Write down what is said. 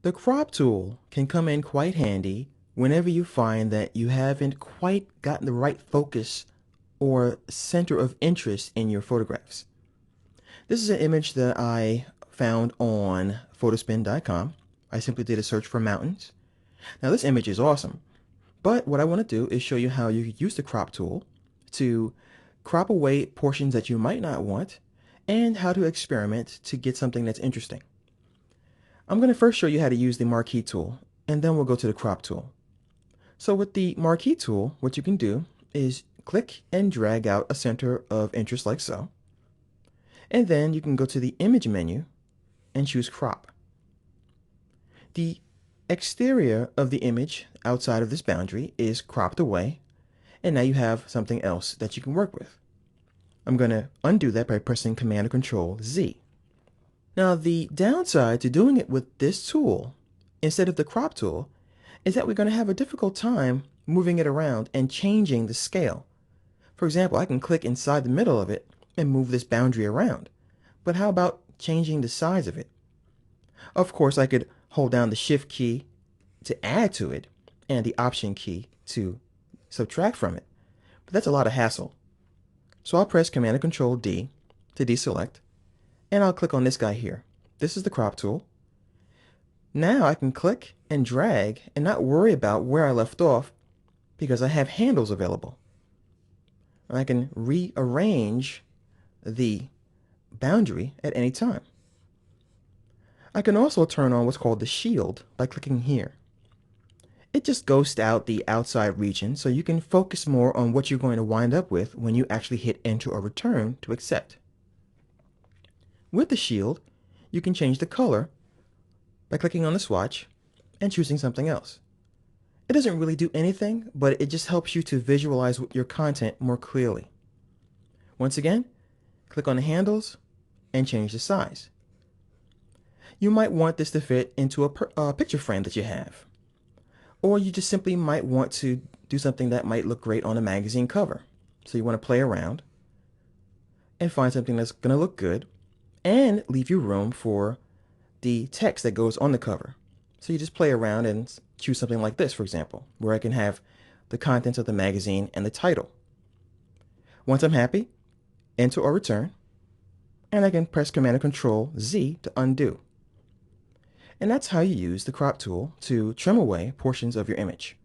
The crop tool can come in quite handy whenever you find that you haven't quite gotten the right focus or center of interest in your photographs. This is an image that I found on photospin.com. I simply did a search for mountains. Now this image is awesome, but what I want to do is show you how you use the crop tool to crop away portions that you might not want and how to experiment to get something that's interesting. I'm going to first show you how to use the marquee tool, and then we'll go to the crop tool. So with the marquee tool, what you can do is click and drag out a center of interest like so. And then you can go to the image menu and choose crop. The exterior of the image outside of this boundary is cropped away, and now you have something else that you can work with. I'm going to undo that by pressing Command or Control Z. Now the downside to doing it with this tool instead of the crop tool is that we're going to have a difficult time moving it around and changing the scale. For example, I can click inside the middle of it and move this boundary around. But how about changing the size of it? Of course, I could hold down the Shift key to add to it and the Option key to subtract from it. But that's a lot of hassle. So I'll press Command and Control D to deselect, and I'll click on this guy here. This is the crop tool. Now I can click and drag and not worry about where I left off because I have handles available. I can rearrange the boundary at any time. I can also turn on what's called the shield by clicking here. It just ghosts out the outside region so you can focus more on what you're going to wind up with when you actually hit enter or return to accept. With the shield, you can change the color by clicking on the swatch and choosing something else. It doesn't really do anything, but it just helps you to visualize your content more clearly. Once again, click on the handles and change the size. You might want this to fit into a picture frame that you have. Or you just simply might want to do something that might look great on a magazine cover. So you want to play around and find something that's going to look good and leave you room for the text that goes on the cover. So you just play around and choose something like this, for example, where I can have the contents of the magazine and the title. Once I'm happy, enter or return, and I can press Command or Control Z to undo. And that's how you use the crop tool to trim away portions of your image.